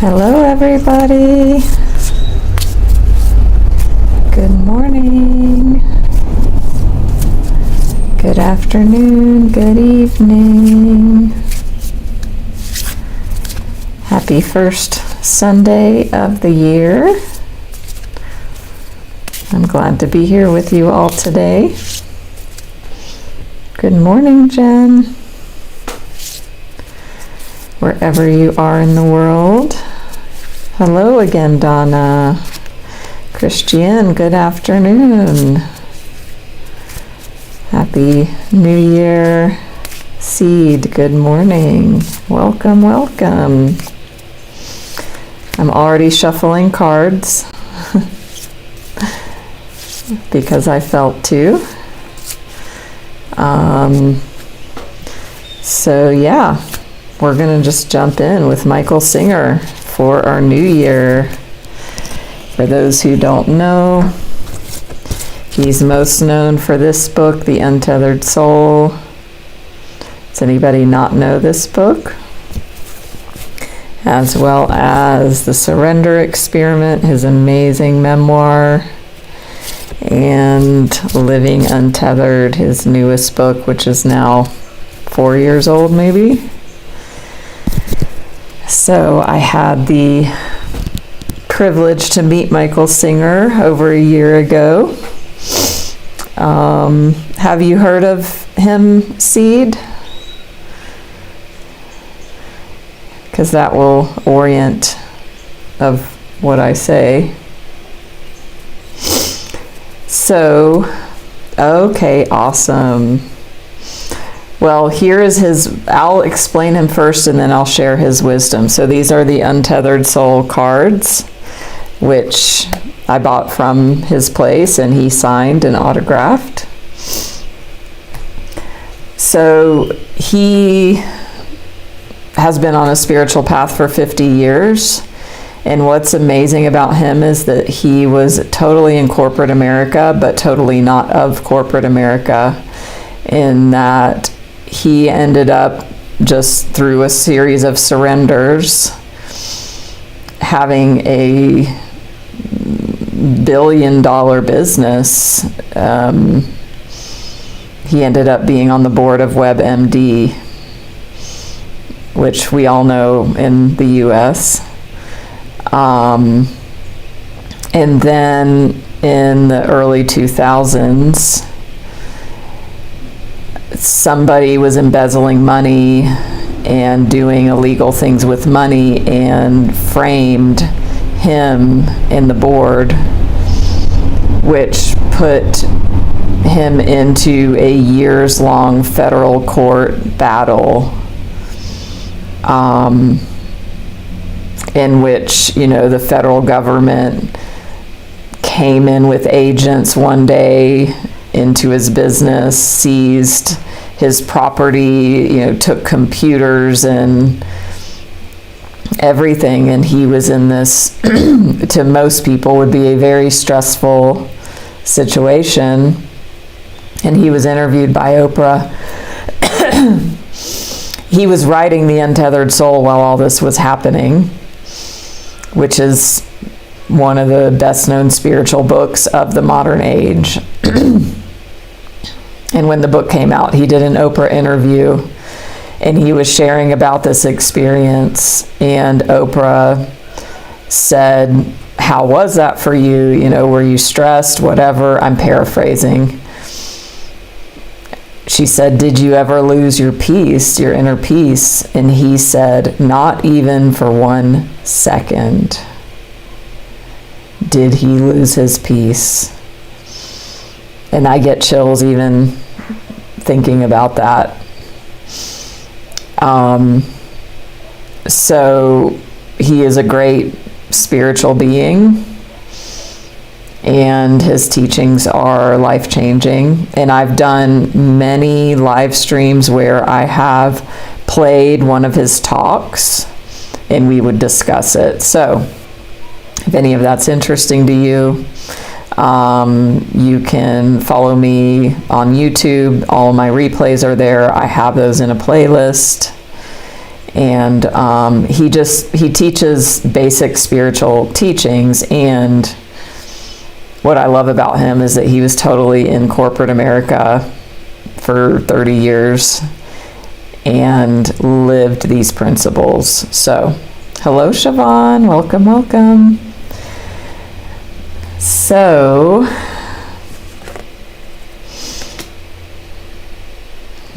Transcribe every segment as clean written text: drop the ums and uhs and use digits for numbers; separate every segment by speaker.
Speaker 1: Hello everybody. Good morning. Good afternoon. Good evening. Happy first Sunday of the year. I'm glad to be here with you all today. Good morning, Jen. Wherever you are in the world. Hello again, Donna. Christian, good afternoon. Happy New Year. Seed, good morning. Welcome, welcome. I'm already shuffling cards because I felt to. So yeah, we're gonna just jump in with Michael Singer for our new year. For those who don't know, he's most known for this book, The Untethered Soul. Does anybody not know this book? As well as The Surrender Experiment, his amazing memoir, and Living Untethered, his newest book, which is now 4 years old maybe. So I had the privilege to meet Michael Singer over a year ago. Have you heard of him, Seed? Because that will orient of what I say. So, okay, awesome. Well, here is I'll explain him first and then I'll share his wisdom. So these are the Untethered Soul cards, which I bought from his place and he signed and autographed. So he has been on a spiritual path for 50 years. And what's amazing about him is that he was totally in corporate America, but totally not of corporate America, in that he ended up, just through a series of surrenders, having a billion-dollar business. He ended up being on the board of WebMD, which we all know in the US. And then in the early 2000s, somebody was embezzling money and doing illegal things with money and framed him in the board, which put him into a years-long federal court battle, in which, the federal government came in with agents one day into his business, seized his property, took computers and everything, and he was in this, to most people, would be a very stressful situation. And he was interviewed by Oprah. He was writing The Untethered Soul while all this was happening, which is one of the best-known spiritual books of the modern age. And when the book came out, he did an Oprah interview, and he was sharing about this experience, and Oprah said, "How was that for you? Were you stressed? Whatever." I'm paraphrasing. She said, "Did you ever lose your peace, your inner peace?" And he said, "Not even for 1 second did he lose his peace." And I get chills even thinking about that. So he is a great spiritual being, and his teachings are life-changing. And I've done many live streams where I have played one of his talks and we would discuss it. So if any of that's interesting to you, you can follow me on YouTube. All my replays are there. I have those in a playlist. And he teaches basic spiritual teachings. And what I love about him is that he was totally in corporate America for 30 years and lived these principles. So, hello, Siobhan. Welcome, welcome. So,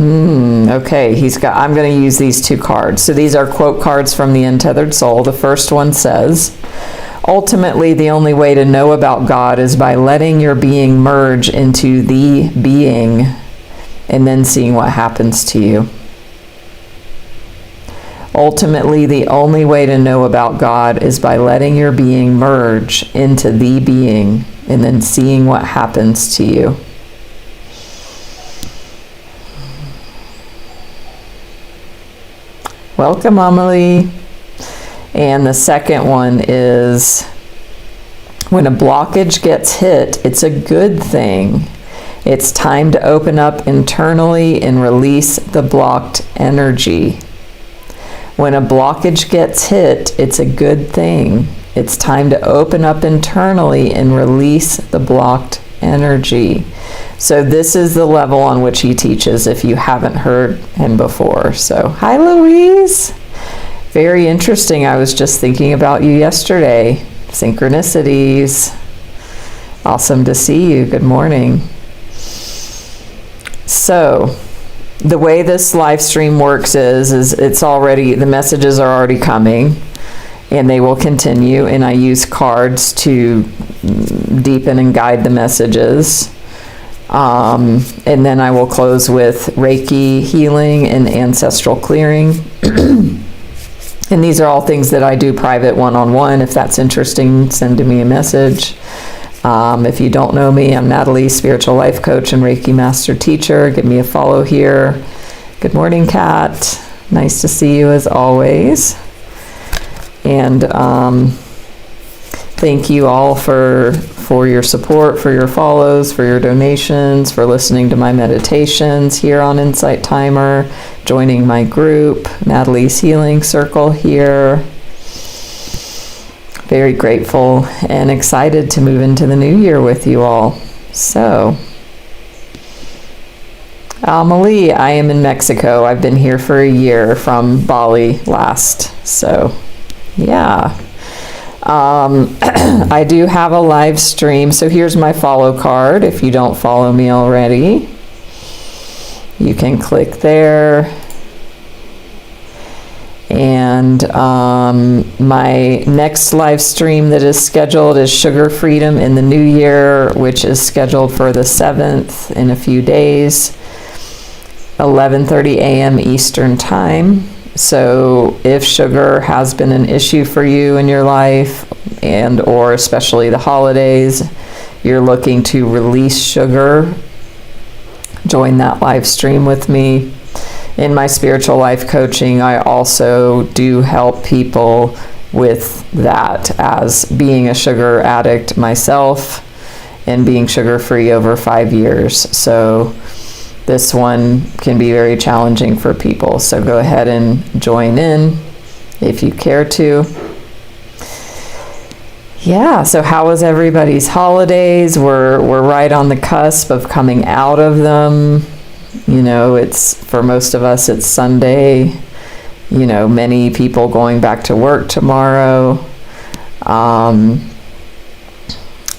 Speaker 1: okay, I'm going to use these two cards. So these are quote cards from the Untethered Soul. The first one says, ultimately, the only way to know about God is by letting your being merge into the being and then seeing what happens to you. Ultimately, the only way to know about God is by letting your being merge into the being and then seeing what happens to you. Welcome, Amelie. And the second one is, when a blockage gets hit, it's a good thing. It's time to open up internally and release the blocked energy. When a blockage gets hit, it's a good thing. It's time to open up internally and release the blocked energy. So this is the level on which he teaches if you haven't heard him before. So, hi, Louise. Very interesting. I was just thinking about you yesterday. Synchronicities. Awesome to see you. Good morning. So, the way this live stream works is the messages are already coming, and they will continue, and I use cards to deepen and guide the messages. And then I will close with Reiki healing and ancestral clearing. And these are all things that I do private one-on-one. If that's interesting, send me a message. If you don't know me, I'm Natalie, spiritual life coach and Reiki master teacher. Give me a follow here. Good morning, Kat. Nice to see you as always. And thank you all for your support, for your follows, for your donations, for listening to my meditations here on Insight Timer, joining my group, Natalie's Healing Circle here. Very grateful and excited to move into the new year with you all. So, Amelie, I am in Mexico. I've been here for a year from Bali last. So, yeah. I do have a live stream. So here's my follow card. If you don't follow me already, you can click there. And my next live stream that is scheduled is Sugar Freedom in the New Year, which is scheduled for the 7th in a few days, 11:30 a.m. Eastern Time. So if sugar has been an issue for you in your life, and or especially the holidays, you're looking to release sugar, join that live stream with me. In my spiritual life coaching, I also do help people with that, as being a sugar addict myself and being sugar-free over 5 years. So this one can be very challenging for people. So go ahead and join in if you care to. Yeah, so how was everybody's holidays? We're right on the cusp of coming out of them. You know, it's, for most of us, it's Sunday. You know, many people going back to work tomorrow.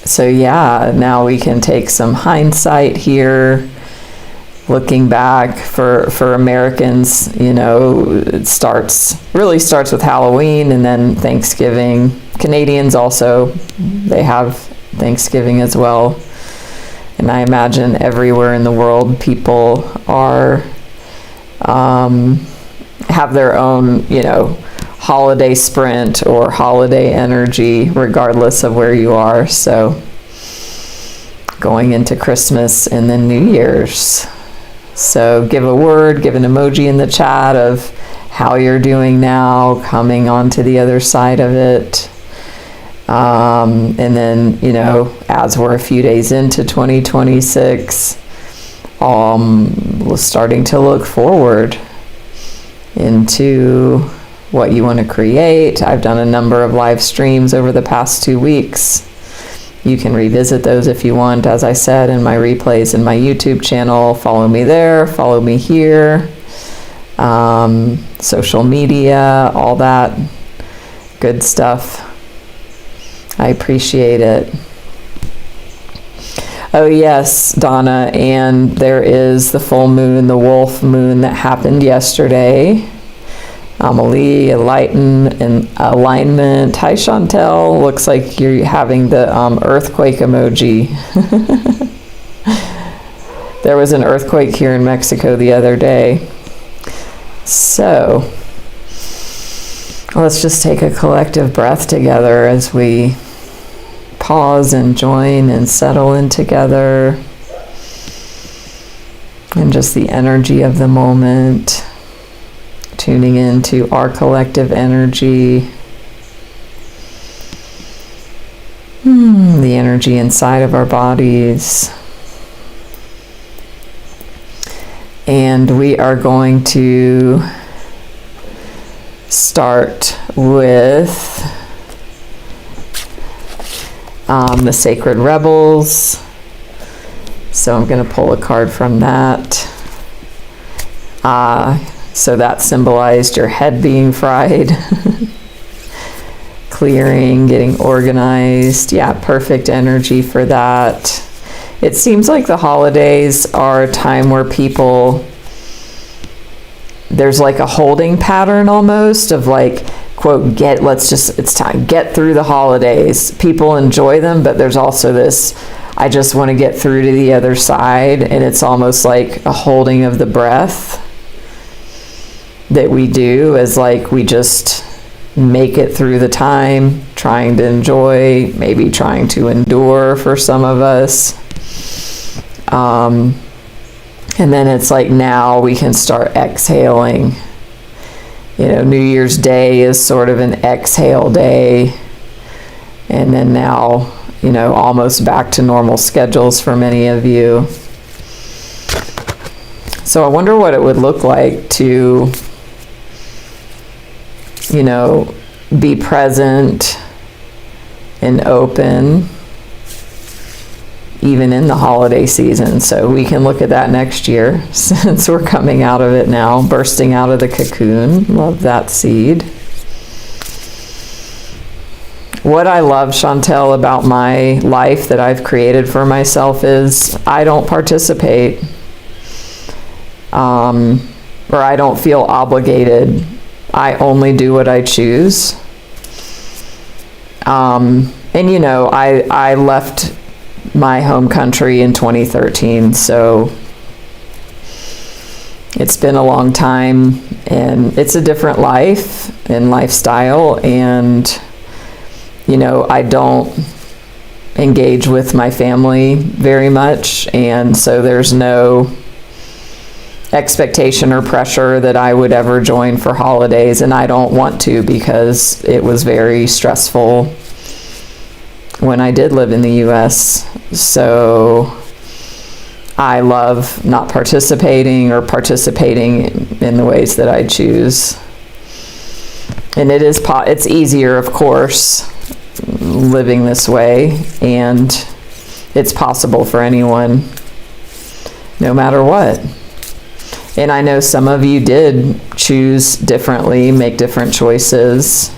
Speaker 1: So yeah, now we can take some hindsight here. Looking back for Americans, you know, it really starts with Halloween and then Thanksgiving. Canadians also, they have Thanksgiving as well. And I imagine everywhere in the world, people are, have their own, you know, holiday sprint or holiday energy, regardless of where you are. So going into Christmas and then New Year's. So give a word, give an emoji in the chat of how you're doing now, coming onto the other side of it. And then, you know, as we're a few days into 2026, starting to look forward. into what you want to create. I've done a number of live streams over the past 2 weeks. You can revisit those if you want, as I said, in my replays in my YouTube channel. Follow me there, follow me here. Social media, all that good stuff. I appreciate it. Oh yes, Donna, and there is the full moon, the wolf moon that happened yesterday. Amelie, alignment. Hi, Chantel. Looks like you're having the earthquake emoji. There was an earthquake here in Mexico the other day. So, let's just take a collective breath together as we pause and join and settle in together. And just the energy of the moment. Tuning into our collective energy, the energy inside of our bodies. And we are going to start with the Sacred Rebels. So I'm going to pull a card from that. So that symbolized your head being fried, clearing, getting organized. Yeah, perfect energy for that. It seems like the holidays are a time where people, there's like a holding pattern almost of like, quote, it's time, get through the holidays. People enjoy them, but there's also this, I just want to get through to the other side. And it's almost like a holding of the breath that we do, as like we just make it through the time, trying to enjoy, maybe trying to endure for some of us. And then it's like now we can start exhaling. You know, New Year's Day is sort of an exhale day. And then now, you know, almost back to normal schedules for many of you. So I wonder what it would look like to, you know, be present and open even in the holiday season. So we can look at that next year since we're coming out of it now, bursting out of the cocoon. Love that seed. What I love, Chantel, about my life that I've created for myself is I don't participate, or I don't feel obligated. I only do what I choose. And you know, I left my home country in 2013, so it's been a long time, and it's a different life and lifestyle, and you know, I don't engage with my family very much, and so there's no expectation or pressure that I would ever join for holidays, and I don't want to, because it was very stressful when I did live in the US. So I love not participating, or participating in the ways that I choose. And it's easier, of course, living this way, and it's possible for anyone, no matter what. And I know some of you did choose differently, make different choices,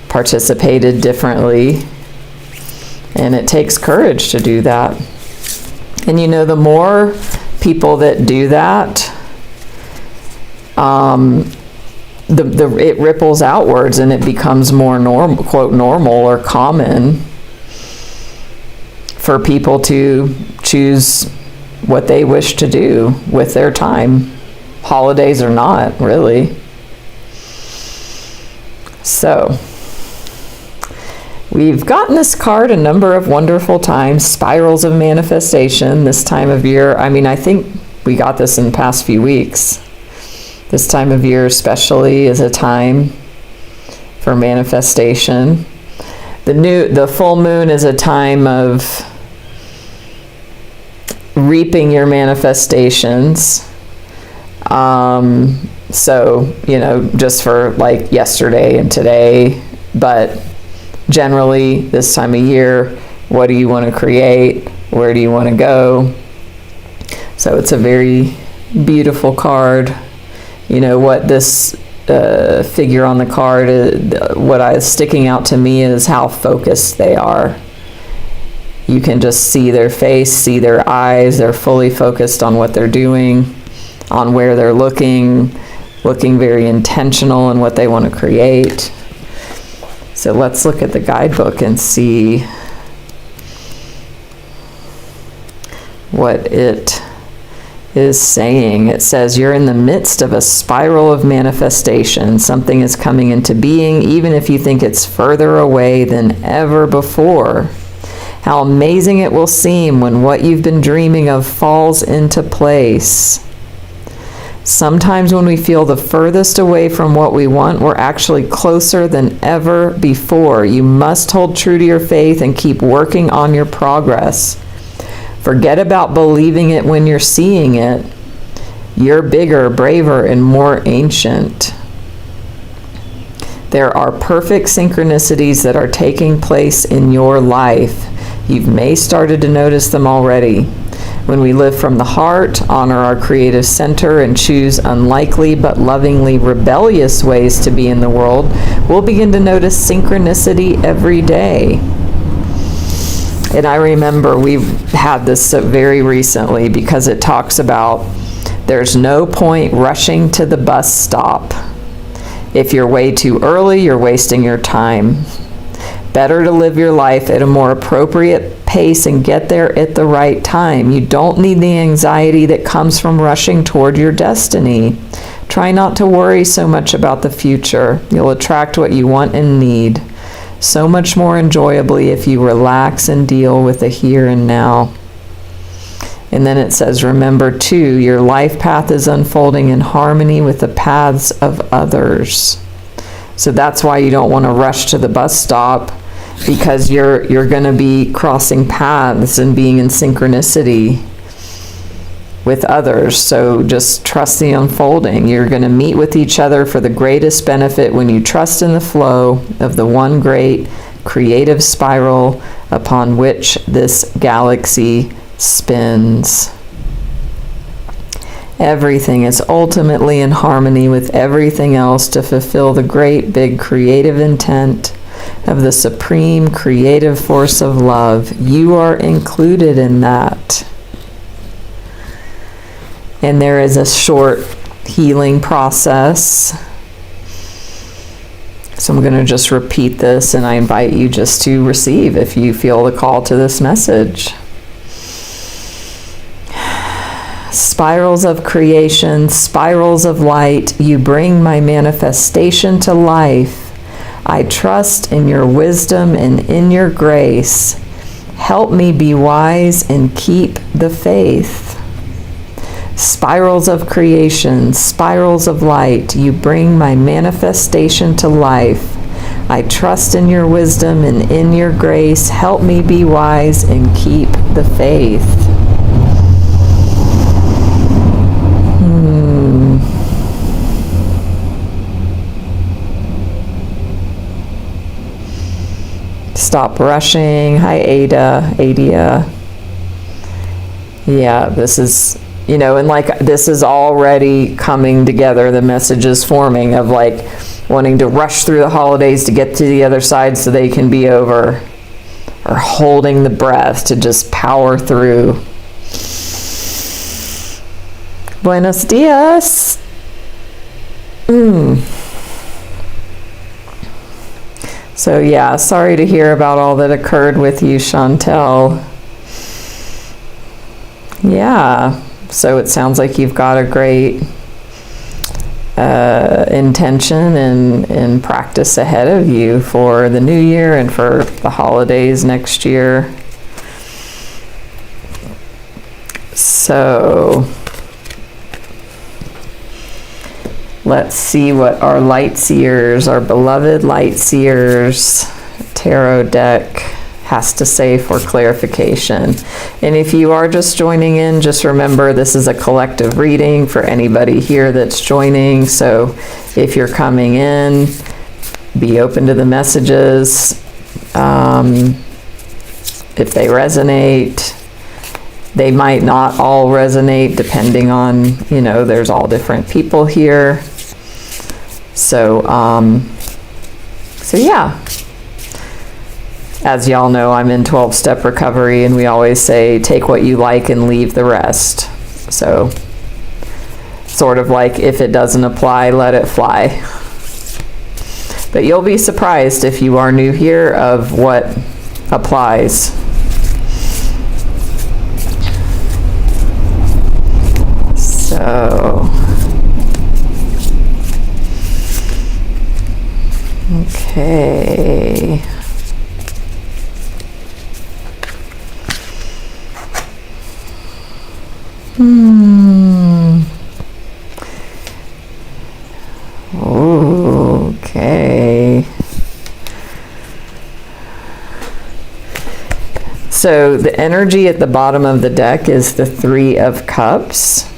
Speaker 1: participated differently, and it takes courage to do that. And you know, the more people that do that, it ripples outwards, and it becomes more normal, quote, normal or common for people to choose what they wish to do with their time, holidays or not, really. So we've gotten this card a number of wonderful times, spirals of manifestation this time of year. I mean, I think we got this in the past few weeks. This time of year especially is a time for manifestation. The full moon is a time of reaping your manifestations. So, just for like yesterday and today, but generally this time of year, what do you want to create? Where do you want to go? So it's a very beautiful card. What this figure on the card, what is sticking out to me is how focused they are. You can just see their face, see their eyes. They're fully focused on what they're doing, on where they're looking very intentional in what they want to create. So let's look at the guidebook and see what it is saying. It says, you're in the midst of a spiral of manifestation. Something is coming into being, even if you think it's further away than ever before. How amazing it will seem when what you've been dreaming of falls into place. Sometimes when we feel the furthest away from what we want, we're actually closer than ever before. You must hold true to your faith and keep working on your progress. Forget about believing it when you're seeing it. You're bigger, braver, and more ancient. There are perfect synchronicities that are taking place in your life. You may started to notice them already. When we live from the heart, honor our creative center, and choose unlikely but lovingly rebellious ways to be in the world, we'll begin to notice synchronicity every day. And I remember we've had this very recently because it talks about there's no point rushing to the bus stop. If you're way too early, you're wasting your time. Better to live your life at a more appropriate pace and get there at the right time. You don't need the anxiety that comes from rushing toward your destiny. Try not to worry so much about the future. You'll attract what you want and need so much more enjoyably if you relax and deal with the here and now. And then it says, remember too, your life path is unfolding in harmony with the paths of others. So that's why you don't want to rush to the bus stop, because you're going to be crossing paths and being in synchronicity with others. So just trust the unfolding. You're going to meet with each other for the greatest benefit when you trust in the flow of the one great creative spiral upon which this galaxy spins. Everything is ultimately in harmony with everything else to fulfill the great big creative intent of the supreme creative force of love. You are included in that. And there is a short healing process. So I'm going to just repeat this, and I invite you just to receive if you feel the call to this message. Spirals of creation, spirals of light, you bring my manifestation to life. I trust in your wisdom and in your grace. Help me be wise and keep the faith. Spirals of creation, spirals of light, you bring my manifestation to life. I trust in your wisdom and in your grace. Help me be wise and keep the faith. Stop rushing. Hi, Adia. Yeah, this is, and like this is already coming together. The message is forming of like wanting to rush through the holidays to get to the other side so they can be over, or holding the breath to just power through. Buenos dias. So yeah, sorry to hear about all that occurred with you, Chantel. Yeah, so it sounds like you've got a great intention and practice ahead of you for the new year and for the holidays next year. So let's see what our light seers, our beloved light seers tarot deck has to say for clarification. And if you are just joining in, just remember this is a collective reading for anybody here that's joining. So if you're coming in, be open to the messages. If they resonate, they might not all resonate depending on, there's all different people here. So yeah. As y'all know, I'm in 12-step recovery, and we always say, take what you like and leave the rest. So, sort of like, if it doesn't apply, let it fly. But you'll be surprised if you are new here of what applies. So, okay. Okay. So the energy at the bottom of the deck is the Three of Cups.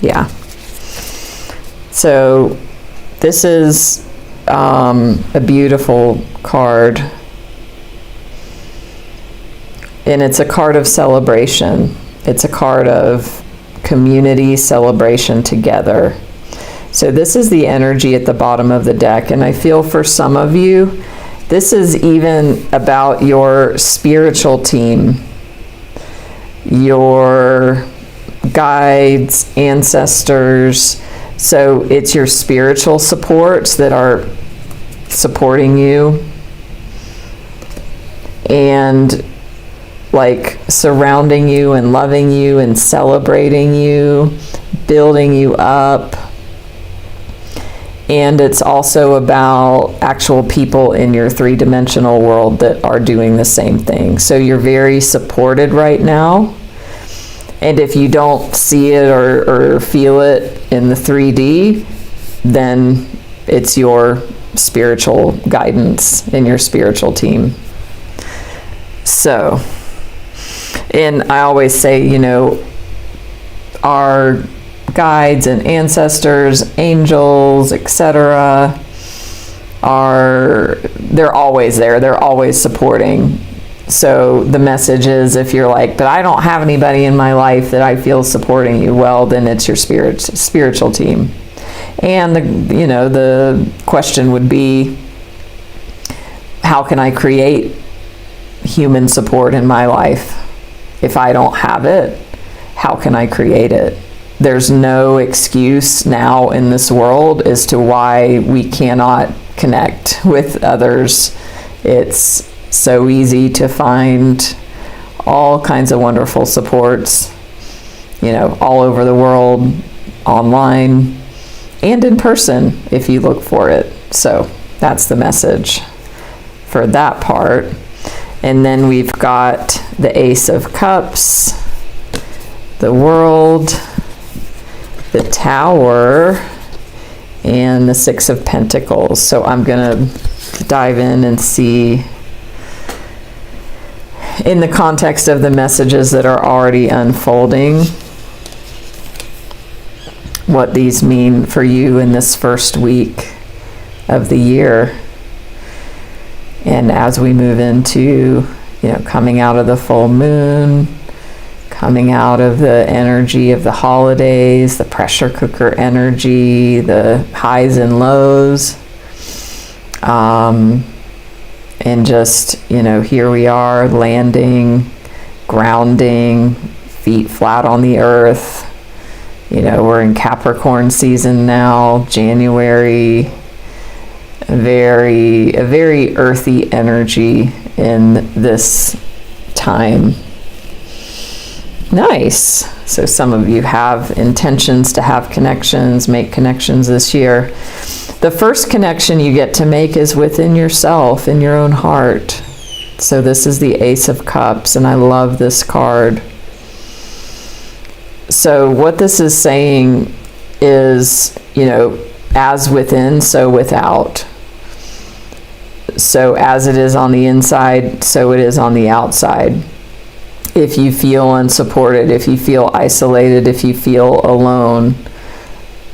Speaker 1: Yeah. So this is a beautiful card. And it's a card of celebration. It's a card of community celebration together. So this is the energy at the bottom of the deck. And I feel for some of you, this is even about your spiritual team, your guides, ancestors. So it's your spiritual supports that are supporting you and like surrounding you and loving you and celebrating you, building you up. And it's also about actual people in your three-dimensional world that are doing the same thing. So you're very supported right now. And if you don't see it or feel it in the 3D, then it's your spiritual guidance and your spiritual team. So, and I always say, our guides and ancestors, angels, etc., they're always there. They're always supporting. So the message is, if you're like, but I don't have anybody in my life that I feel supporting you, well, then it's your spiritual team. And the question would be, how can I create human support in my life? If I don't have it, how can I create it? There's no excuse now in this world as to why we cannot connect with others. It's so easy to find all kinds of wonderful supports, all over the world, online and in person if you look for it. So that's the message for that part. And then we've got the Ace of Cups, the World, the Tower, and the Six of Pentacles. So I'm going to dive in and see, in the context of the messages that are already unfolding, what these mean for you in this first week of the year. And as we move into, coming out of the full moon, coming out of the energy of the holidays, the pressure cooker energy, the highs and lows, and just, here we are landing, grounding, feet flat on the earth. We're in Capricorn season now, January, a very earthy energy in this time. Nice. So some of you have intentions to have connections, make connections this year. The first connection you get to make is within yourself, in your own heart. So this is the Ace of Cups, and I love this card. So what this is saying is, as within, so without. So as it is on the inside, so it is on the outside. If you feel unsupported, if you feel isolated, if you feel alone,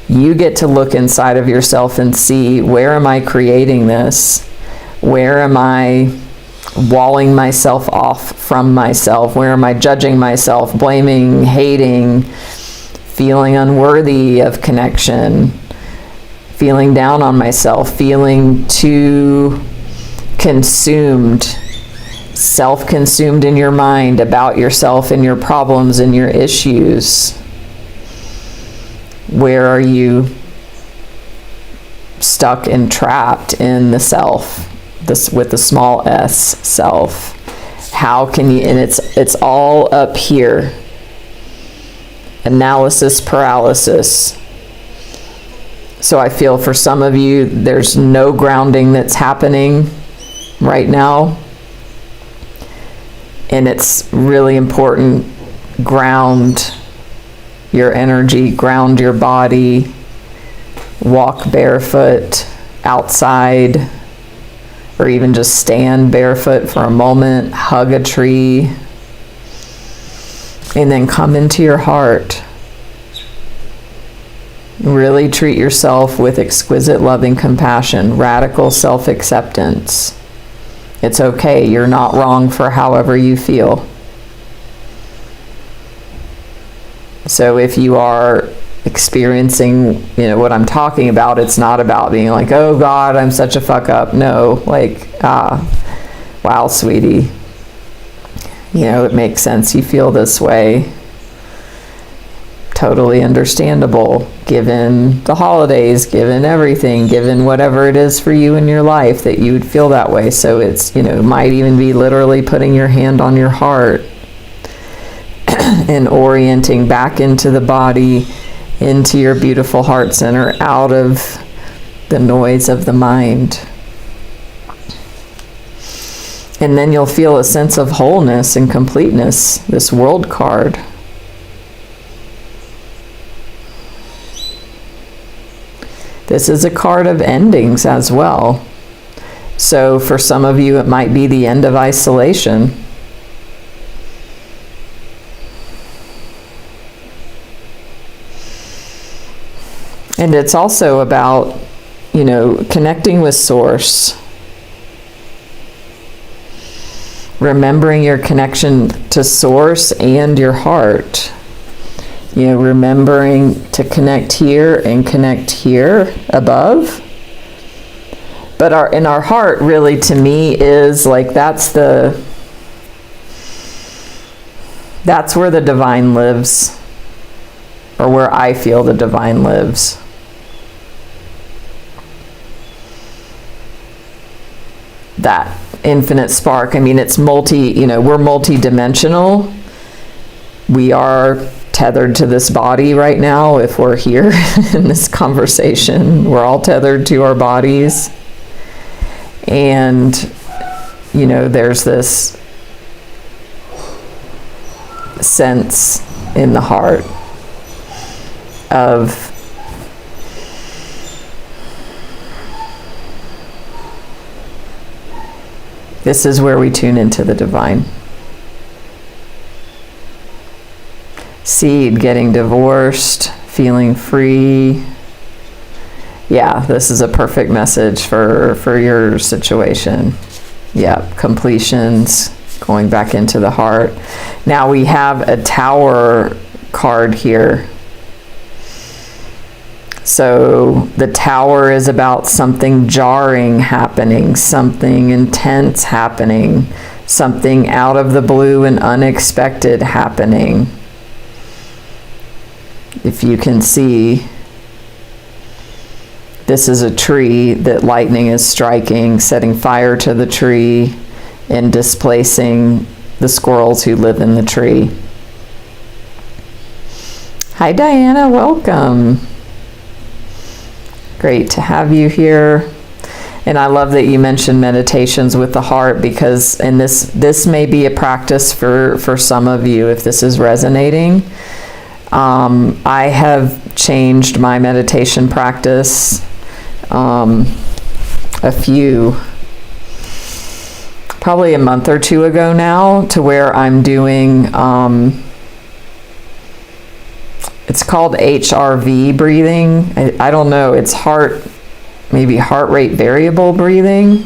Speaker 1: you get to look inside of yourself and see, where am I creating this? Where am I walling myself off from myself? Where am I judging myself, blaming, hating, feeling unworthy of connection, feeling down on myself, feeling too consumed, self-consumed in your mind about yourself and your problems and your issues? Where are you stuck and trapped in the self, this with the small s, self? How can you, and it's all up here. Analysis paralysis. So I feel for some of you, there's no grounding that's happening right now. And it's really important. Ground your energy, ground your body, walk barefoot outside, or even just stand barefoot for a moment, hug a tree, and then come into your heart. Really treat yourself with exquisite loving compassion, radical self-acceptance. It's okay, you're not wrong for however you feel. So if you are experiencing, what I'm talking about, it's not about being like, oh God, I'm such a fuck up. No, like, wow, sweetie, it makes sense you feel this way. Totally understandable, given the holidays, given everything, given whatever it is for you in your life that you would feel that way. So it's, might even be literally putting your hand on your heart and orienting back into the body, into your beautiful heart center, out of the noise of the mind. And then you'll feel a sense of wholeness and completeness, this world card. This is a card of endings as well. So for some of you, it might be the end of isolation. And it's also about, connecting with Source. Remembering your connection to Source and your heart. Remembering to connect here and connect here above. But our heart really, to me, is like, that's where the divine lives, or where I feel the divine lives. That infinite spark. It's we're multi-dimensional. We are tethered to this body right now. If we're here in this conversation, we're all tethered to our bodies. And, there's this sense in the heart of this is where we tune into the divine. Seed, getting divorced, feeling free. Yeah, this is a perfect message for your situation. Yeah, completions, going back into the heart. Now we have a Tower card here. So the Tower is about something jarring happening, something intense happening, something out of the blue and unexpected happening. If you can see, this is a tree that lightning is striking, setting fire to the tree and displacing the squirrels who live in the tree. Hi Diana, welcome. Great to have you here. And I love that you mentioned meditations with the heart, because, and this may be a practice for some of you if this is resonating. I have changed my meditation practice a few probably a month or two ago now, to where I'm doing, it's called HRV breathing. I don't know, it's maybe heart rate variable breathing,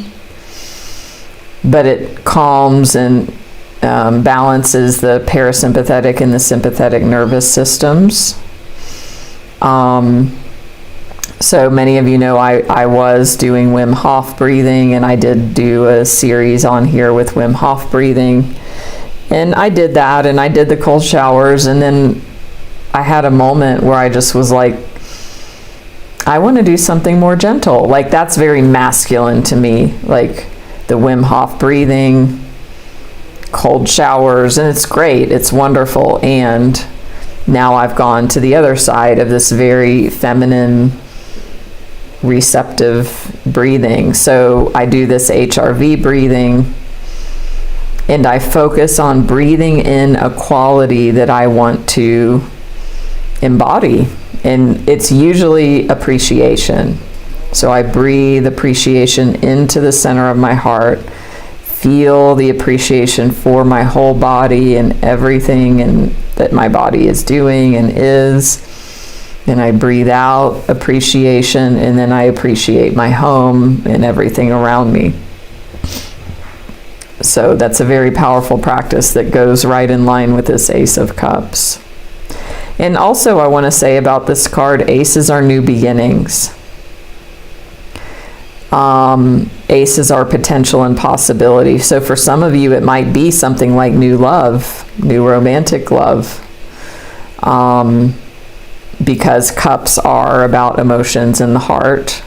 Speaker 1: but it calms and balances the parasympathetic and the sympathetic nervous systems. So many of you know I was doing Wim Hof breathing, and I did do a series on here with Wim Hof breathing. And I did that, and I did the cold showers, and then I had a moment where I just was like, I want to do something more gentle. Like, that's very masculine to me, like the Wim Hof breathing, cold showers, and it's great, it's wonderful. And now I've gone to the other side of this very feminine, receptive breathing. So I do this HRV breathing, and I focus on breathing in a quality that I want to embody, and it's usually appreciation. So I breathe appreciation into the center of my heart, feel the appreciation for my whole body and everything and that my body is doing and is. Then I breathe out appreciation, and then I appreciate my home and everything around me. So that's a very powerful practice that goes right in line with this Ace of Cups. And also, I want to say about this card, aces are new beginnings. Aces are potential and possibility. So for some of you, it might be something like new love, new romantic love. Because cups are about emotions in the heart.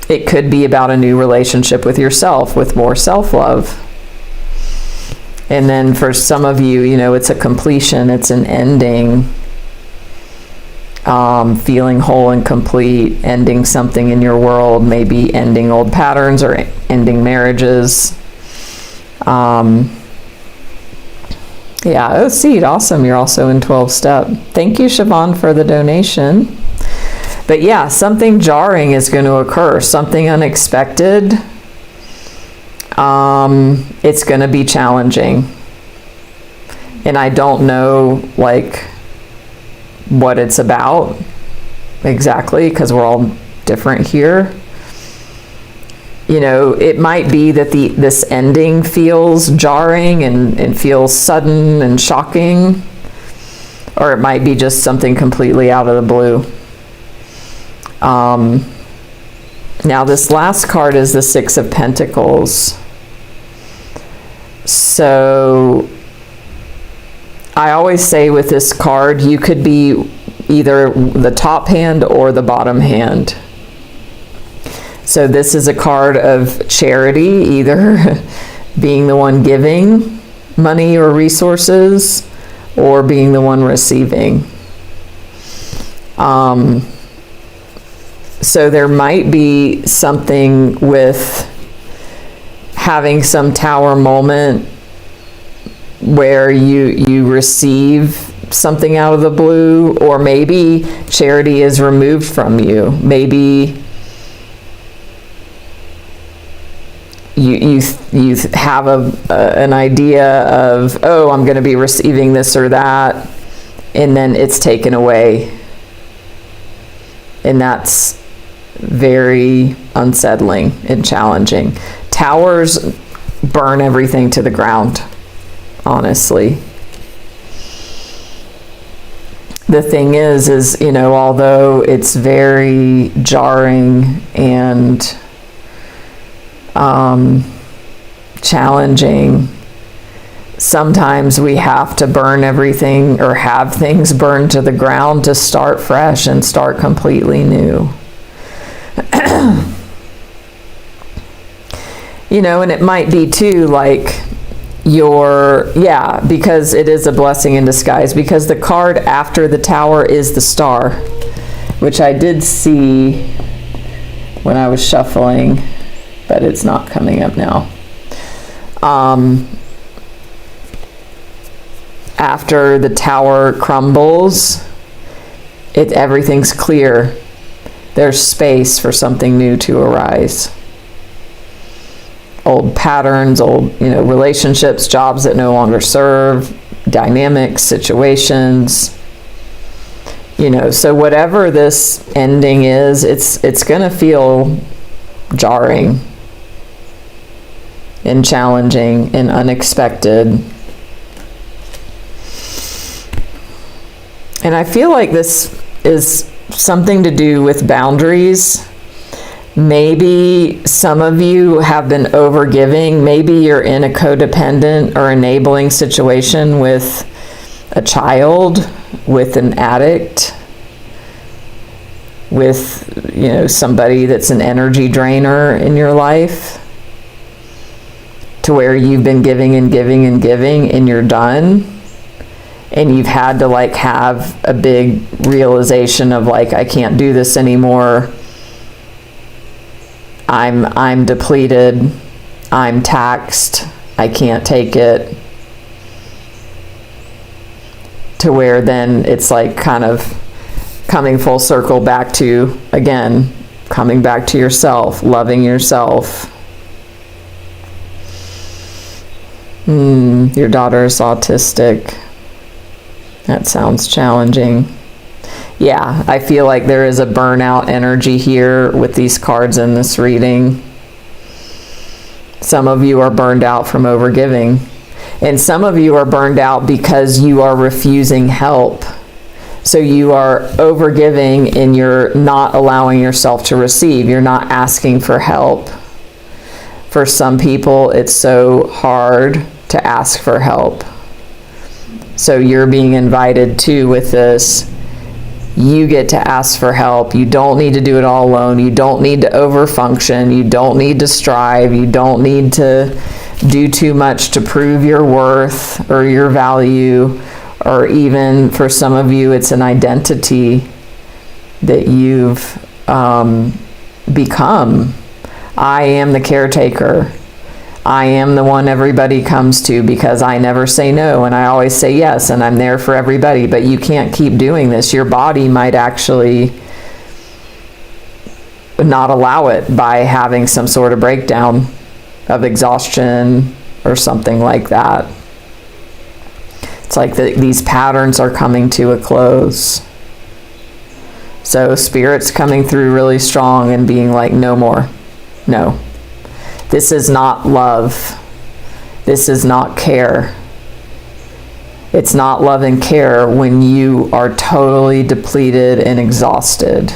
Speaker 1: It could be about a new relationship with yourself, with more self-love. And then for some of you, you know, it's a completion, it's an ending, feeling whole and complete, ending something in your world, maybe ending old patterns or ending marriages. Yeah, oh, Seed, awesome. You're also in 12-step. Thank you, Siobhan, for the donation. But yeah, something jarring is going to occur, something unexpected. It's going to be challenging. And I don't know, like, what it's about exactly, because we're all different here. You know, it might be that this ending feels jarring and feels sudden and shocking, or it might be just something completely out of the blue. Now, this last card is the Six of Pentacles. So I always say with this card, you could be either the top hand or the bottom hand. So this is a card of charity, either being the one giving money or resources, or being the one receiving. So there might be something with having some tower moment where you receive something out of the blue, or maybe charity is removed from you. Maybe you have an idea of, oh, I'm going to be receiving this or that, and then it's taken away. And that's very unsettling and challenging. Towers burn everything to the ground, honestly. The thing is, you know, although it's very jarring and challenging, sometimes we have to burn everything or have things burned to the ground to start fresh and start completely new. You know, and it might be too, like, because it is a blessing in disguise, because the card after the Tower is the Star, which I did see when I was shuffling, but it's not coming up now. After the Tower crumbles, everything's clear. There's space for something new to arise. old patterns, old, relationships, jobs that no longer serve, dynamics, situations. So whatever this ending is, it's going to feel jarring and challenging and unexpected. And I feel like this is something to do with boundaries. Maybe some of you have been overgiving. Maybe you're in a codependent or enabling situation with a child, with an addict, with, somebody that's an energy drainer in your life, to where you've been giving and giving and giving and you're done. And you've had to have a big realization of I can't do this anymore. I'm depleted. I'm taxed. I can't take it. To where then it's kind of coming full circle back to, again, coming back to yourself, loving yourself. Your daughter is autistic. That sounds challenging. Yeah, I feel like there is a burnout energy here with these cards in this reading. Some of you are burned out from overgiving. And some of you are burned out because you are refusing help. So you are overgiving and you're not allowing yourself to receive. You're not asking for help. For some people, it's so hard to ask for help. So you're being invited to with this. You get to ask for help. You don't need to do it all alone. You don't need to overfunction. You don't need to strive. You don't need to do too much to prove your worth or your value. Or even for some of you, it's an identity that you've become. I am the caretaker. I am the one everybody comes to because I never say no and I always say yes and I'm there for everybody. But you can't keep doing this. Your body might actually not allow it by having some sort of breakdown of exhaustion or something like that. It's like these patterns are coming to a close. So Spirit's coming through really strong and being like, no more. No. This is not love. This is not care. It's not love and care when you are totally depleted and exhausted.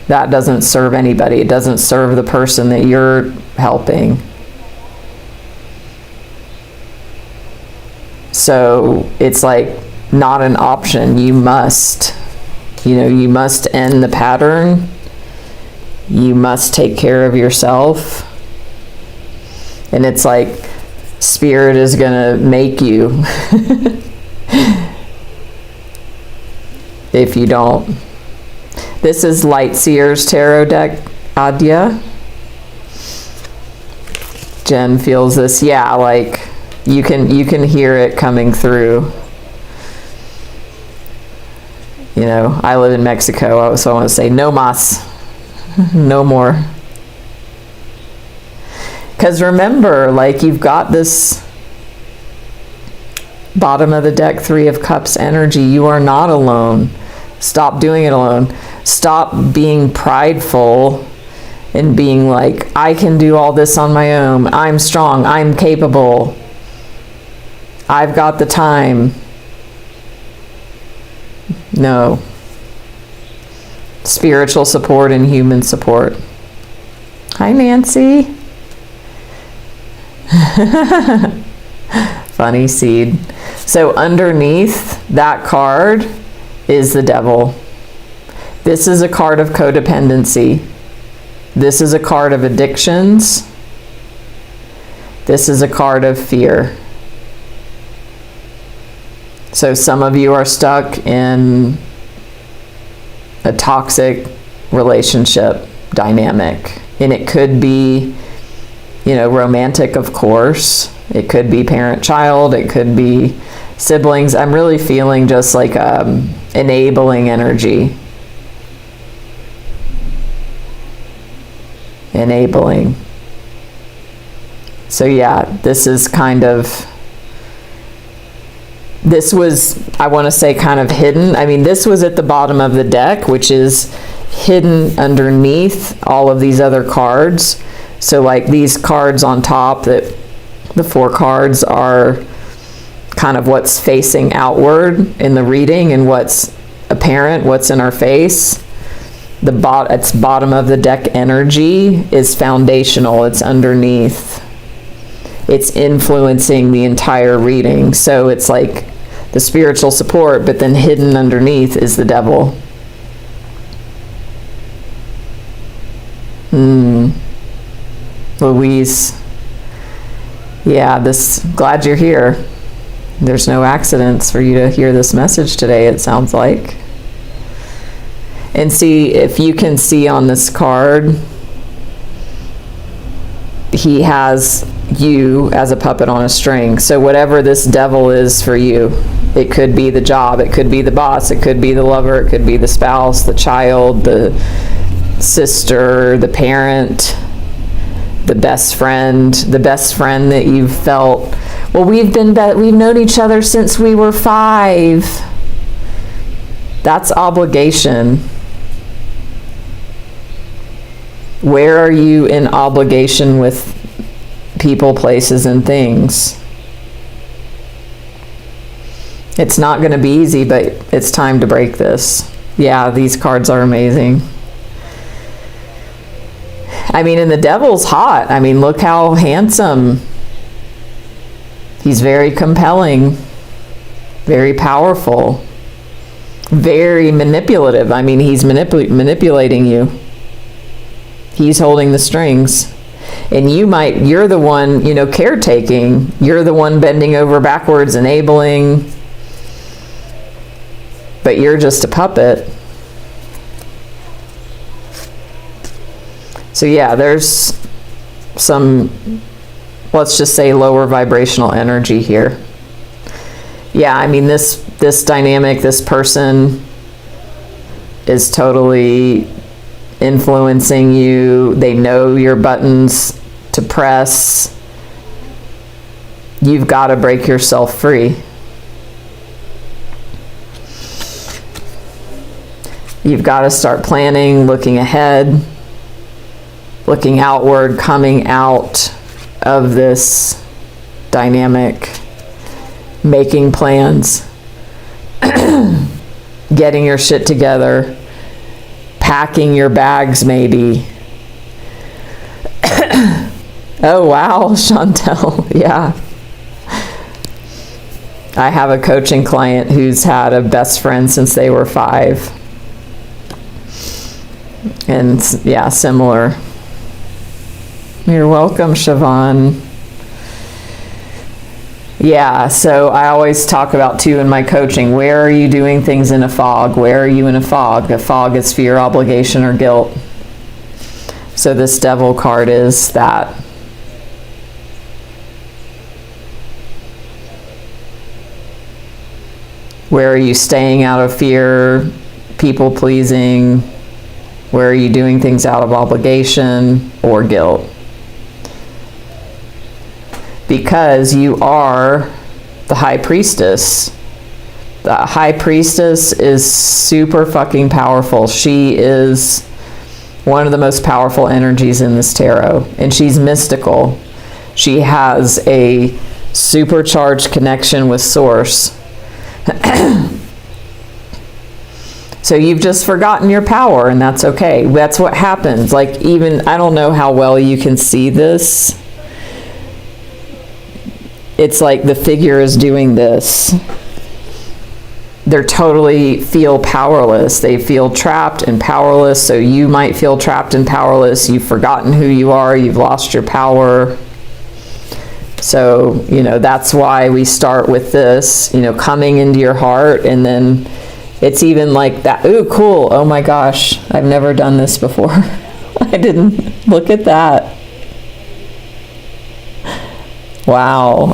Speaker 1: That doesn't serve anybody. It doesn't serve the person that you're helping. So it's not an option. You must end the pattern. You must take care of yourself. And it's Spirit is going to make you if you don't. This is Light Seer's Tarot deck, Adya. Jen feels this. Yeah, you can hear it coming through. I live in Mexico, so I want to say no más. No more. Because remember, you've got this bottom of the deck, 3 of Cups energy. You are not alone. Stop doing it alone. Stop being prideful and being I can do all this on my own. I'm strong. I'm capable. I've got the time. No. Spiritual support and human support. Hi, Nancy. Funny seed. So underneath that card is the Devil. This is a card of codependency. This is a card of addictions. This is a card of fear. So some of you are stuck in a toxic relationship dynamic. And it could be, romantic, of course. It could be parent-child. It could be siblings. I'm really feeling just enabling energy. Enabling. So yeah, this was, I want to say, kind of hidden. I mean, this was at the bottom of the deck, which is hidden underneath all of these other cards. So like these cards on top, that the 4 cards are kind of what's facing outward in the reading and what's apparent, what's in our face. It's bottom of the deck energy is foundational. It's underneath. It's influencing the entire reading. So it's like the spiritual support, but then hidden underneath is the devil. Louise. Yeah, glad you're here. There's no accidents for you to hear this message today, it sounds like. And see, if you can see on this card, he has you as a puppet on a string. So whatever this devil is for you, it could be the job, it could be the boss, it could be the lover, it could be the spouse, the child, the sister, the parent, the best friend that you've felt, well, we've known each other since we were 5. That's obligation. Where are you in obligation with people, places, and things? It's not going to be easy, but it's time to break this. Yeah, these cards are amazing. I mean, and the devil's hot. I mean, look how handsome. He's very compelling, very powerful, very manipulative. I mean, he's manipulating you. He's holding the strings. And you're the one, caretaking. You're the one bending over backwards, enabling. But you're just a puppet. So yeah, there's some, let's just say, lower vibrational energy here. Yeah, I mean, this dynamic, this person is totally influencing you. They know your buttons to press. You've got to break yourself free. You've got to start planning, looking ahead, looking outward, coming out of this dynamic, making plans, getting your shit together, packing your bags maybe. Oh wow, Chantel, yeah. I have a coaching client who's had a best friend since they were 5. And yeah, similar. You're welcome, Siobhan. Yeah, so I always talk about, too, in my coaching, where are you doing things in a fog? Where are you in a fog? A fog is fear, obligation, or guilt. So this devil card is that. Where are you staying out of fear, people pleasing? Where are you doing things out of obligation or guilt? Because you are the high priestess. The high priestess is super fucking powerful. She is one of the most powerful energies in this tarot. And she's mystical. She has a supercharged connection with Source. So you've just forgotten your power, and that's okay. That's what happens. Like, even, I don't know how well you can see this. It's like the figure is doing this. They're totally feel powerless. They feel trapped and powerless. So you might feel trapped and powerless. You've forgotten who you are. You've lost your power. So, that's why we start with this, coming into your heart. And then it's even like that. Ooh, cool. Oh my gosh. I've never done this before. I didn't look at that. Wow,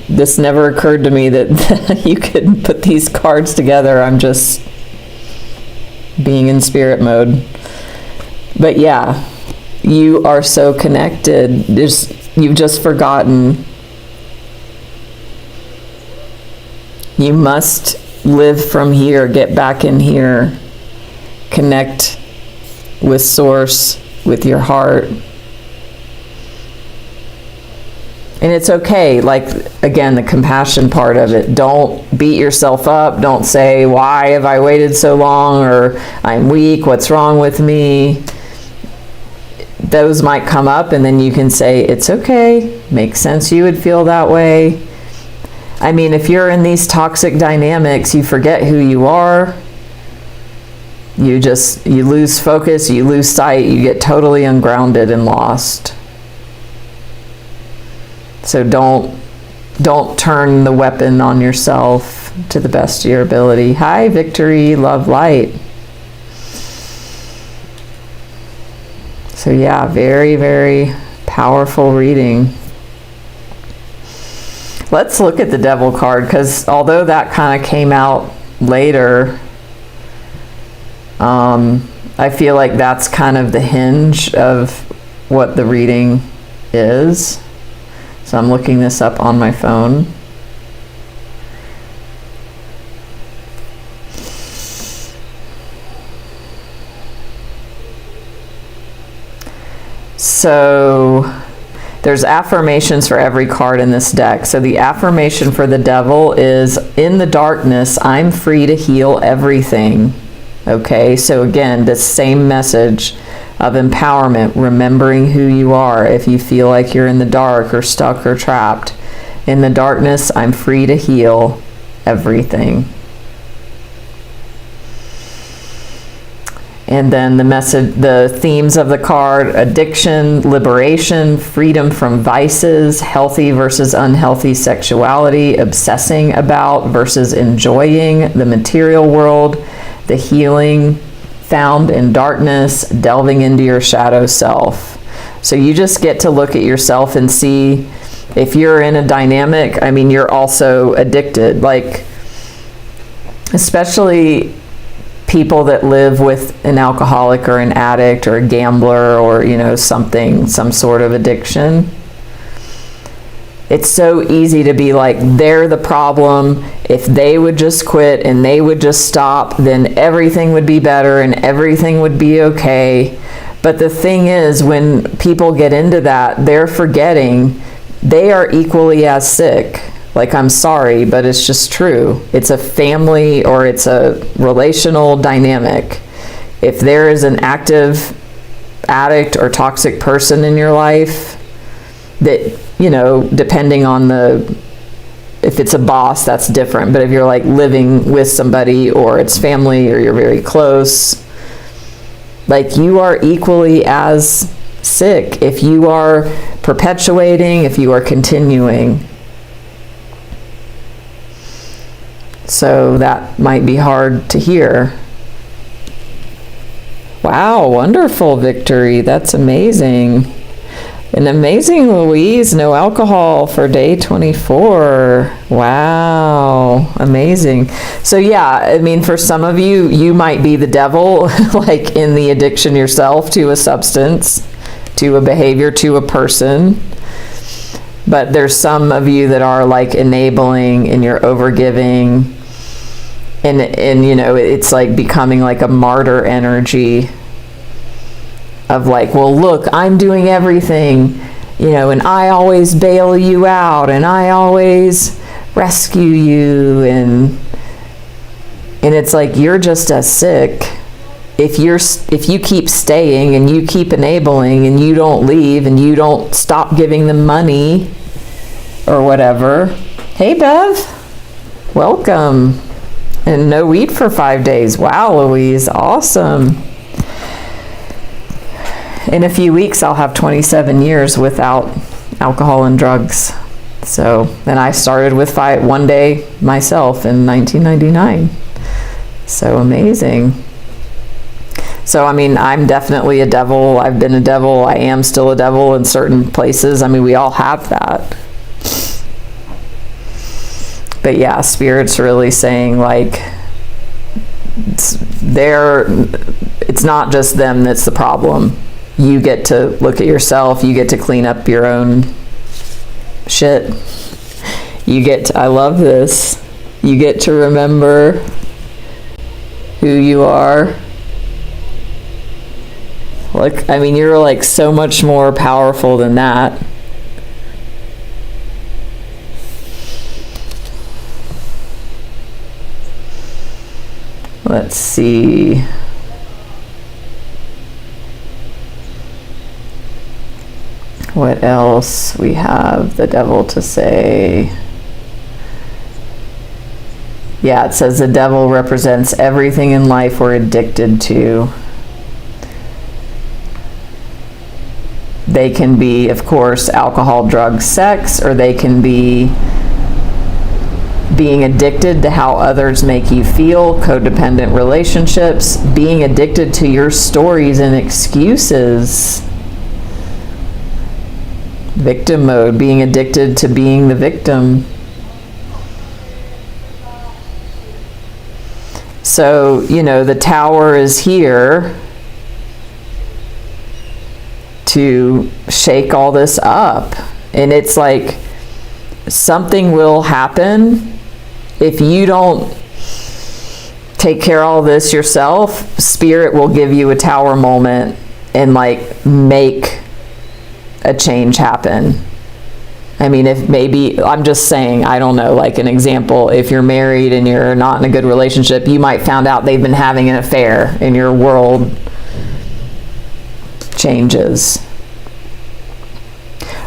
Speaker 1: this never occurred to me that you could put these cards together. I'm just being in spirit mode. But yeah, you are so connected. you've just forgotten. You must live from here, get back in here, connect with Source, with your heart. And it's okay, like, again, the compassion part of it. Don't beat yourself up. Don't say, why have I waited so long? Or I'm weak, what's wrong with me? Those might come up, and then you can say, it's okay. Makes sense you would feel that way. I mean, if you're in these toxic dynamics, you forget who you are. You lose focus, you lose sight, you get totally ungrounded and lost. So don't turn the weapon on yourself to the best of your ability. Hi, Victory, love, light. So yeah, very, very powerful reading. Let's look at the Devil card, because although that kind of came out later, I feel like that's kind of the hinge of what the reading is. So I'm looking this up on my phone. So there's affirmations for every card in this deck. So the affirmation for the Devil is, in the darkness, I'm free to heal everything. Okay, so again, this same message of empowerment, remembering who you are. If you feel like you're in the dark or stuck or trapped, in the darkness, I'm free to heal everything. And then the themes of the card: addiction, liberation, freedom from vices, healthy versus unhealthy sexuality, obsessing about versus enjoying the material world, the healing found in darkness, delving into your shadow self. So you just get to look at yourself and see if you're in a dynamic. I mean, you're also addicted, like, especially people that live with an alcoholic or an addict or a gambler or, you know, some sort of addiction. It's so easy to be like, they're the problem. If they would just quit and they would just stop, then everything would be better and everything would be okay. But the thing is, when people get into that, they're forgetting they are equally as sick. Like, I'm sorry, but it's just true. It's a family or it's a relational dynamic. If there is an active addict or toxic person in your life, that, you know, depending on if it's a boss, that's different. But if you're like living with somebody or it's family or you're very close, like, you are equally as sick if you are perpetuating, if you are continuing. So that might be hard to hear. Wow, wonderful, Victory. That's amazing. An amazing Louise, no alcohol for day 24. Wow, amazing. So yeah, I mean, for some of you, you might be the devil, like in the addiction yourself to a substance, to a behavior, to a person. But there's some of you that are like enabling and you're overgiving. And you know, it's like becoming like a martyr energy of like, well, look, I'm doing everything, you know, and I always bail you out and I always rescue you, and it's like, you're just as sick if you keep staying and you keep enabling and you don't leave and you don't stop giving them money or whatever. Hey, Bev, welcome. And no weed for 5 days. Wow, Louise, awesome. In a few weeks, I'll have 27 years without alcohol and drugs. So, and I started with 1 day myself in 1999. So amazing. So, I mean, I'm definitely a devil. I've been a devil. I am still a devil in certain places. I mean, we all have that. But yeah, Spirit's really saying, like, it's not just them that's the problem. You get to look at yourself. You get to clean up your own shit. I love this. You get to remember who you are. Like, I mean, you're like so much more powerful than that. Let's see. What else we have the devil to say? Yeah, it says the devil represents everything in life we're addicted to. They can be, of course, alcohol, drugs, sex, or they can be being addicted to how others make you feel, codependent relationships, being addicted to your stories and excuses. Victim mode, being addicted to being the victim. So, you know, the tower is here to shake all this up. And it's like something will happen if you don't take care of all this yourself. Spirit will give you a tower moment and like make a change happen. I mean, if maybe, I'm just saying, I don't know, like an example, if you're married and you're not in a good relationship, you might find out they've been having an affair and your world changes.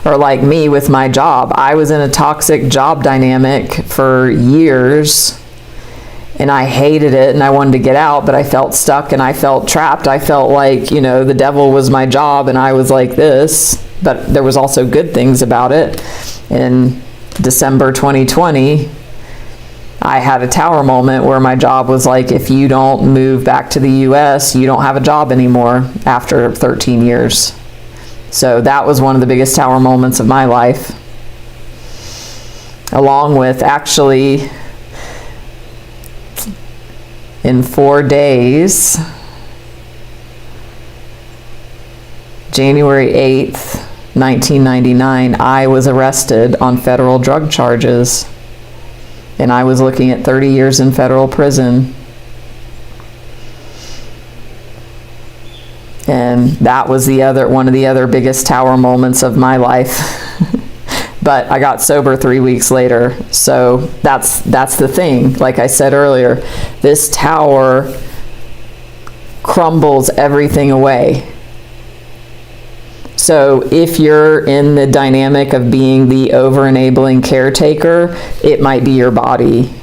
Speaker 1: Or like me with my job, I was in a toxic job dynamic for years and I hated it and I wanted to get out, but I felt stuck and I felt trapped. I felt like, you know, the devil was my job and I was like this, but there was also good things about it. In December 2020, I had a tower moment where my job was like, if you don't move back to the US, you don't have a job anymore after 13 years. So that was one of the biggest tower moments of my life. Along with actually in 4 days, January 8th, 1999, I was arrested on federal drug charges. And I was looking at 30 years in federal prison. And that was one of the other biggest tower moments of my life. But I got sober 3 weeks later. So that's the thing. Like I said earlier, this tower crumbles everything away. So if you're in the dynamic of being the over-enabling caretaker, it might be your body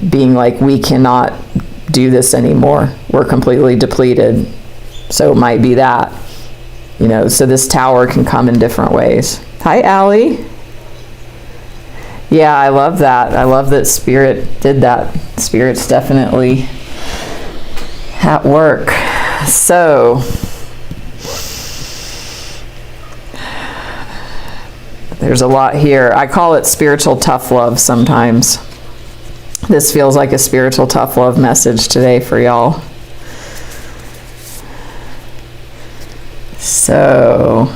Speaker 1: being like, we cannot do this anymore. We're completely depleted. So it might be that, you know, so this tower can come in different ways. Hi, Allie. Yeah, I love that. I love that Spirit did that. Spirit's definitely at work. So there's a lot here. I call it spiritual tough love sometimes. This feels like a spiritual tough love message today for y'all. So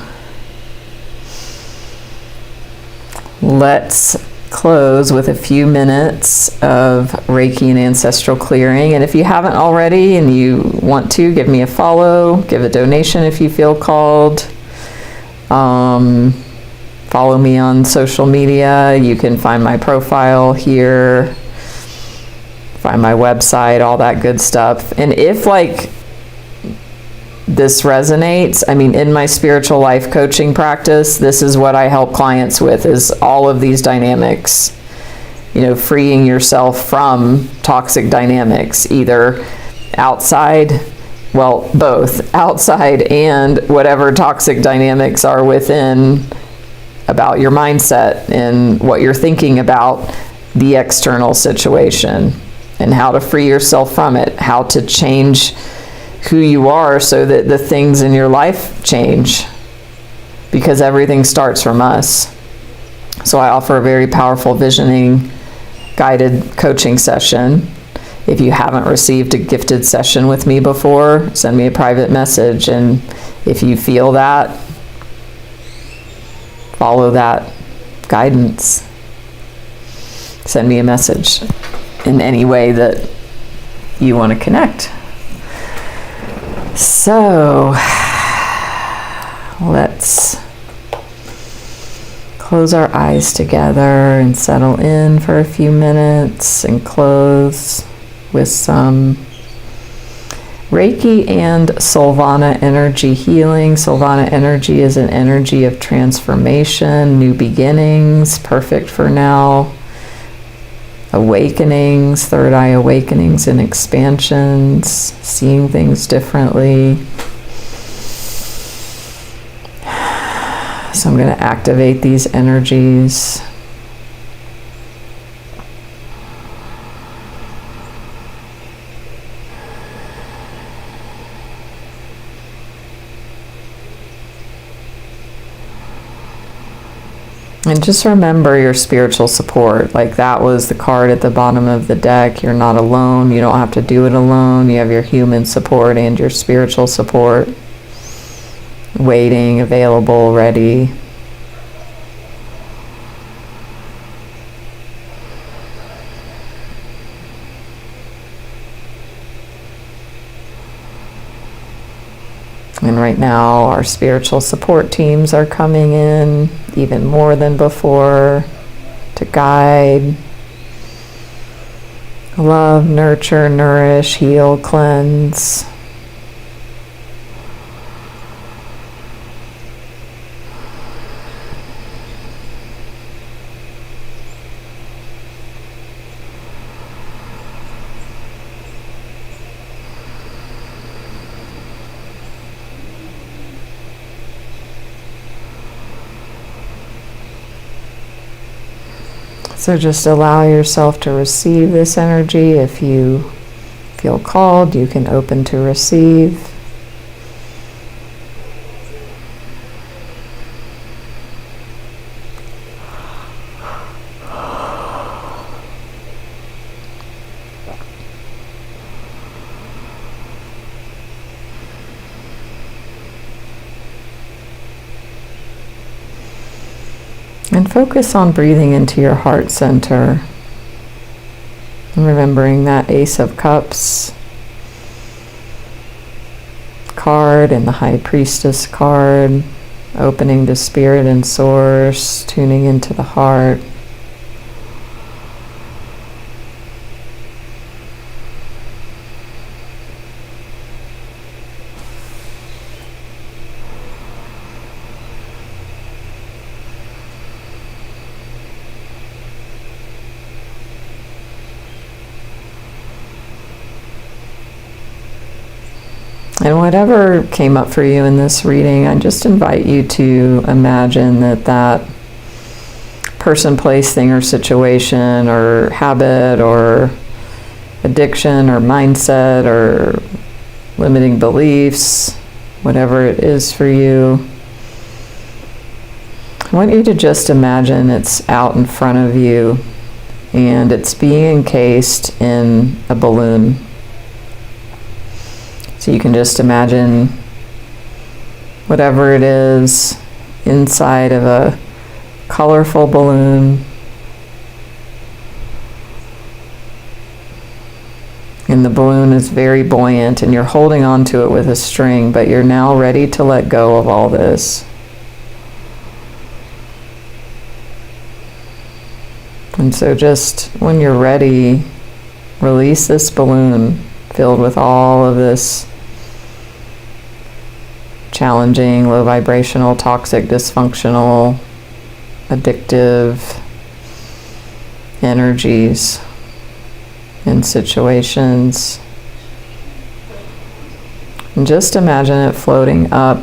Speaker 1: let's close with a few minutes of Reiki and Ancestral Clearing. And if you haven't already and you want to, give me a follow, give a donation if you feel called. Follow me on social media. You can find my profile here, find my website, all that good stuff. And if like this resonates, I mean, in my spiritual life coaching practice, this is what I help clients with, is all of these dynamics, you know, freeing yourself from toxic dynamics, either outside, well, both outside and whatever toxic dynamics are within, about your mindset and what you're thinking about the external situation and how to free yourself from it, how to change who you are so that the things in your life change, because everything starts from us. So I offer a very powerful visioning guided coaching session. If you haven't received a gifted session with me before, send me a private message. And if you feel that follow that guidance. Send me a message in any way that you want to connect. So let's close our eyes together and settle in for a few minutes and close with some Reiki and Solvana energy healing. Solvana energy is an energy of transformation, new beginnings, perfect for now. Awakenings, third eye awakenings and expansions, seeing things differently. So I'm going to activate these energies. And just remember your spiritual support. Like that was the card at the bottom of the deck. You're not alone. You don't have to do it alone. You have your human support and your spiritual support waiting, available, ready. And right now our spiritual support teams are coming in even more than before to guide, love, nurture, nourish, heal, cleanse. So just allow yourself to receive this energy. If you feel called, you can open to receive. And focus on breathing into your heart center. And remembering that Ace of Cups card and the High Priestess card. Opening to Spirit and Source. Tuning into the heart. And whatever came up for you in this reading, I just invite you to imagine that person, place, thing, or situation, or habit, or addiction, or mindset, or limiting beliefs, whatever it is for you. I want you to just imagine it's out in front of you and it's being encased in a balloon. So you can just imagine whatever it is inside of a colorful balloon. And the balloon is very buoyant and you're holding on to it with a string, but you're now ready to let go of all this. And so just when you're ready, release this balloon filled with all of this challenging, low vibrational, toxic, dysfunctional, addictive energies and situations. And just imagine it floating up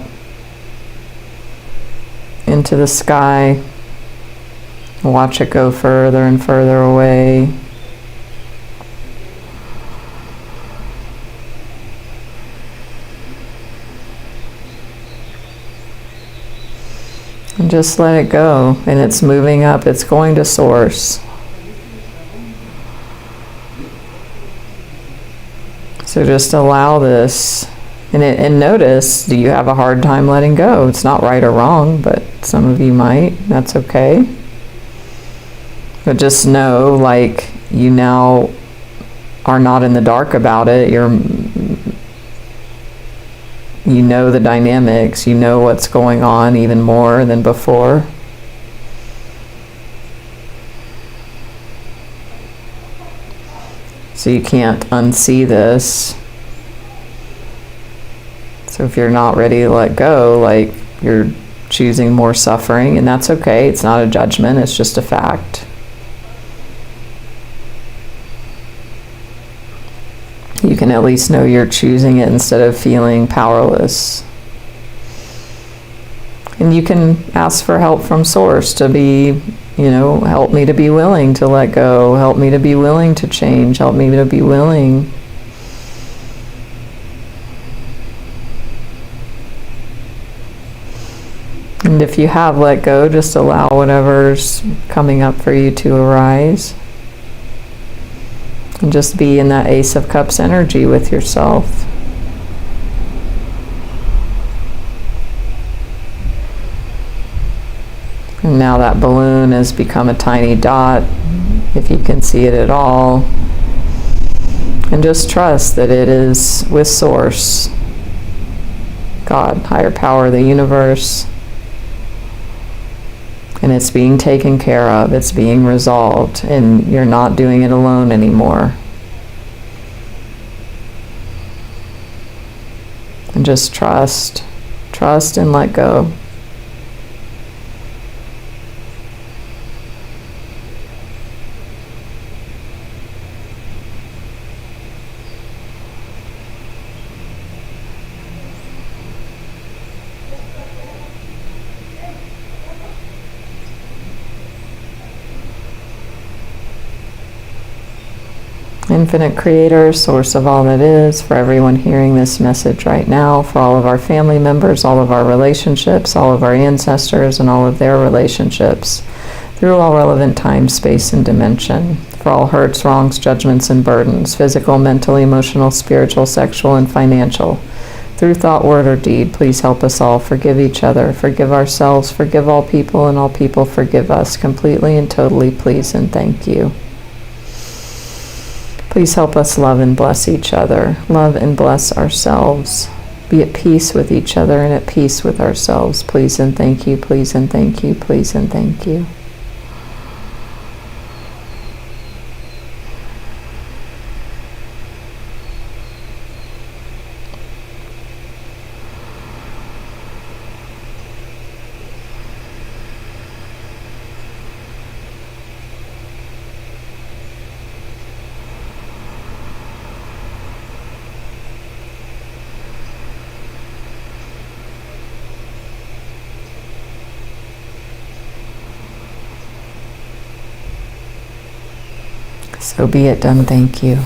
Speaker 1: into the sky. Watch it go further and further away. And just let it go. And it's moving up. It's going to source. So just allow this. And notice, do you have a hard time letting go? It's not right or wrong, but Some of you might. That's okay. But just know, like, you now are not in the dark about it. You know the dynamics. You know what's going on even more than before. So you can't unsee this. So if you're not ready to let go, like, you're choosing more suffering, and that's okay. It's not a judgment, it's just a fact. You can at least know you're choosing it instead of feeling powerless. And you can ask for help from Source to be, help me to be willing to let go, help me to be willing to change, help me to be willing. And if you have let go, just allow whatever's coming up for you to arise. And just be in that Ace of Cups energy with yourself. And now that balloon has become a tiny dot, if you can see it at all. And just trust that it is with Source, God, higher power, the universe. And it's being taken care of, it's being resolved, and you're not doing it alone anymore. And just trust and let go. Infinite Creator, Source of all that is, for everyone hearing this message right now, for all of our family members, all of our relationships, all of our ancestors, and all of their relationships, through all relevant time, space, and dimension, for all hurts, wrongs, judgments, and burdens, physical, mental, emotional, spiritual, sexual, and financial, through thought, word, or deed. Please help us all forgive each other, forgive ourselves, forgive all people, and all people forgive us completely and totally, please and thank you. Please help us love and bless each other, love and bless ourselves, be at peace with each other and at peace with ourselves. Please and thank you, please and thank you, please and thank you. So be it done, thank you.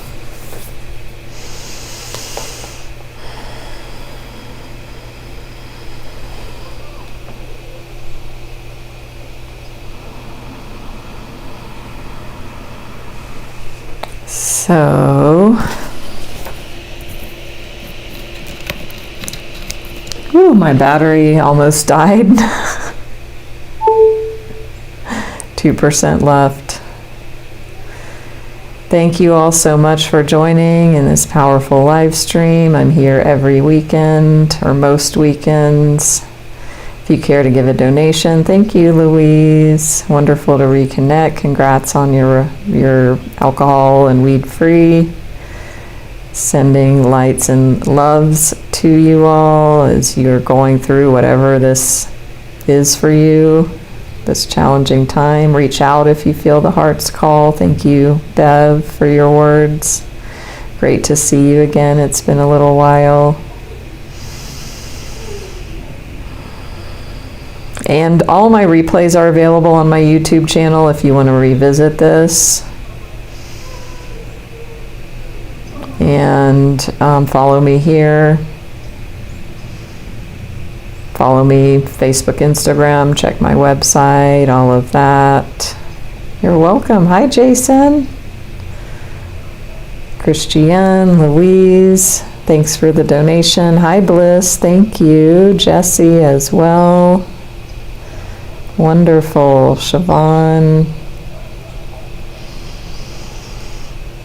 Speaker 1: So, my battery almost died. 2% left. Thank you all so much for joining in this powerful live stream. I'm here every weekend, or most weekends. If you care to give a donation, thank you, Louise. Wonderful to reconnect. Congrats on your alcohol and weed free. Sending lights and loves to you all as you're going through whatever this is for you. This challenging time. Reach out if you feel the heart's call. Thank you, Bev, for your words. Great to see you again. It's been a little while. And all my replays are available on my YouTube channel if you want to revisit this. And follow me here. Follow me, Facebook, Instagram, check my website, all of that. You're welcome. Hi, Jason. Christiane, Louise, thanks for the donation. Hi, Bliss, thank you. Jessie as well. Wonderful. Siobhan.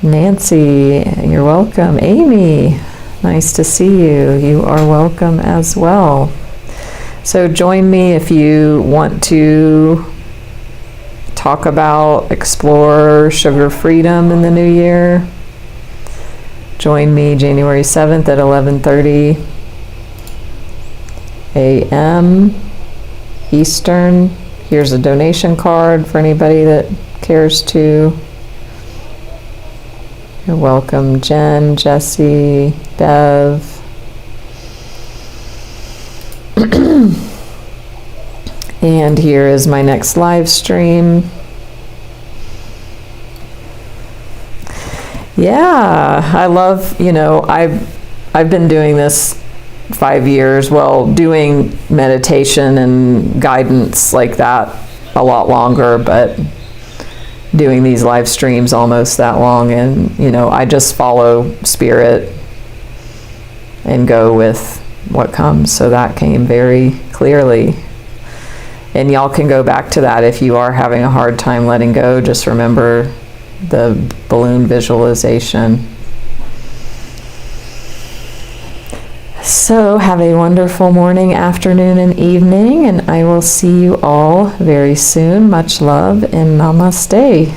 Speaker 1: Nancy, you're welcome. Amy, nice to see you. You are welcome as well. So join me if you want to talk about, explore sugar freedom in the new year. Join me January 7th at 11:30 a.m. Eastern. Here's a donation card for anybody that cares to. You're welcome, Jen, Jesse, Bev. And here is my next live stream. Yeah, I love, I've been doing this 5 years, well, doing meditation and guidance like that a lot longer, but doing these live streams almost that long. And, I just follow spirit and go with what comes. So that came very clearly. And y'all can go back to that if you are having a hard time letting go. Just remember the balloon visualization. So have a wonderful morning, afternoon, and evening, and I will see you all very soon. Much love and namaste.